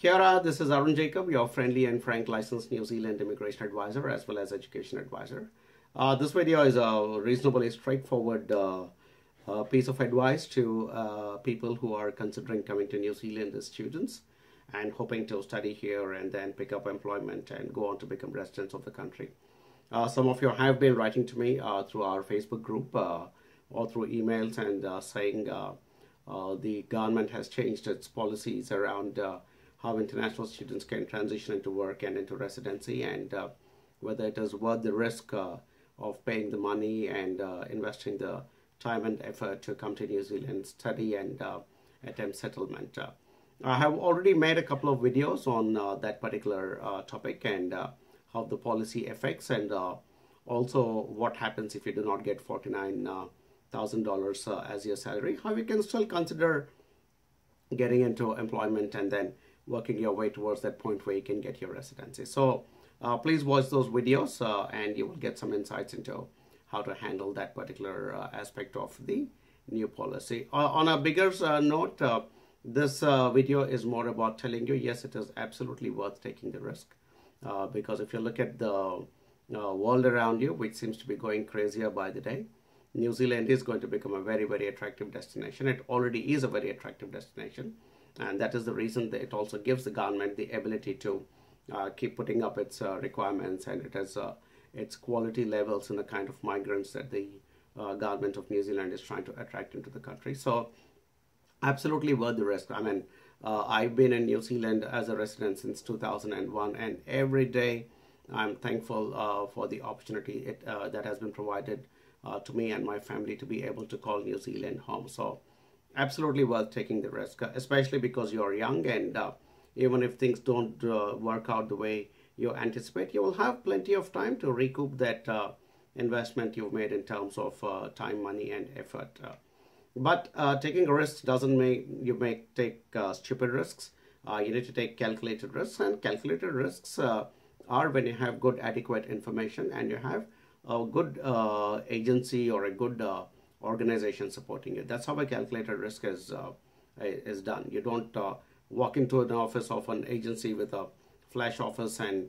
Kia ora, this is Arun Jacob, your friendly and frank licensed New Zealand immigration advisor as well as education advisor. This video is a reasonably straightforward piece of advice to people who are considering coming to New Zealand as students and hoping to study here and then pick up employment and go on to become residents of the country. Some of you have been writing to me through our Facebook group or through emails and saying the government has changed its policies around how international students can transition into work and into residency, and whether it is worth the risk of paying the money and investing the time and effort to come to New Zealand, study and attempt settlement. I have already made a couple of videos on that particular topic and how the policy affects, and also what happens if you do not get $49,000 as your salary, how you can still consider getting into employment and then working your way towards that point where you can get your residency. So please watch those videos and you will get some insights into how to handle that particular aspect of the new policy. On a bigger note, this video is more about telling you, yes, it is absolutely worth taking the risk. Because if you look at the world around you, which seems to be going crazier by the day, New Zealand is going to become a very, very attractive destination. It already is a very attractive destination. And that is the reason that it also gives the government the ability to keep putting up its requirements, and it has its quality levels in the kind of migrants that the government of New Zealand is trying to attract into the country. So absolutely worth the risk. I mean, I've been in New Zealand as a resident since 2001, and every day I'm thankful for the opportunity that has been provided to me and my family to be able to call New Zealand home. So absolutely worth taking the risk, especially because you're young, and even if things don't work out the way you anticipate, you will have plenty of time to recoup that investment you've made in terms of time, money and effort. But taking a risk doesn't make you take stupid risks. You need to take calculated risks, and calculated risks are when you have good adequate information and you have a good agency or a good organization supporting it. That's how a calculated risk is done. You don't walk into an office of an agency with a flash office and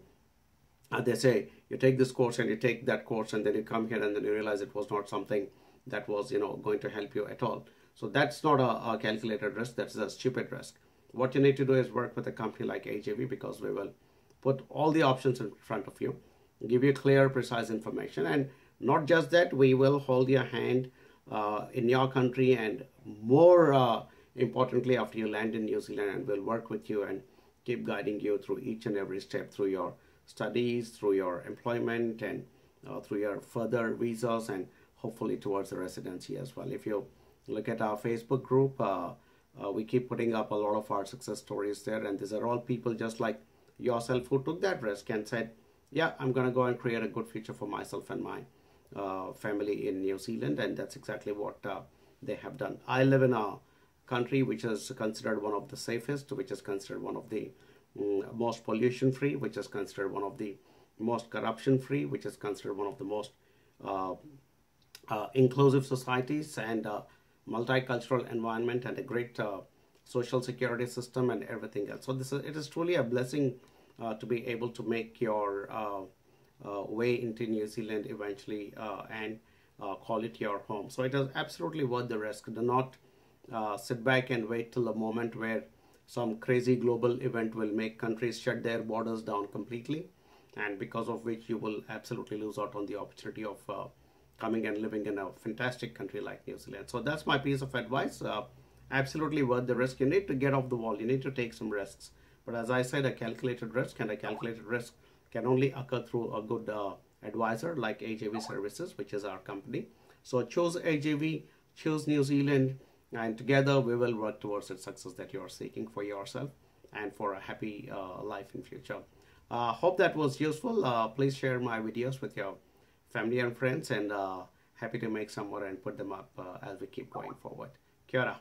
they say you take this course and you take that course, and then you come here and then you realize it was not something that was going to help you at all. So that's not a calculated risk. That's a stupid risk. What you need to do is work with a company like AJV, because we will put all the options in front of you, give you clear, precise information, and not just that, we will hold your hand in your country, and more importantly after you land in New Zealand, and we'll work with you and keep guiding you through each and every step, through your studies, through your employment, and through your further visas, and hopefully towards the residency as well. If you look at our Facebook group, we keep putting up a lot of our success stories there, and these are all people just like yourself who took that risk and said, yeah, I'm going to go and create a good future for myself and my family in New Zealand, and that's exactly what they have done. I live in a country which is considered one of the safest, which is considered one of the most pollution free, which is considered one of the most corruption free, which is considered one of the most inclusive societies, and multicultural environment, and a great social security system and everything else. So it is truly a blessing to be able to make your way into New Zealand eventually and call it your home. So it is absolutely worth the risk. Do not sit back and wait till the moment where some crazy global event will make countries shut their borders down completely, and because of which you will absolutely lose out on the opportunity of coming and living in a fantastic country like New Zealand. So that's my piece of advice. Absolutely worth the risk. You need to get off the wall. You need to take some risks. But as I said, a calculated risk, and a calculated risk can only occur through a good advisor like AJV Services, which is our company. So choose AJV, choose New Zealand, and together we will work towards the success that you are seeking for yourself and for a happy life in future. Hope that was useful. Please share my videos with your family and friends, and happy to make some more and put them up as we keep going forward. Kia ora.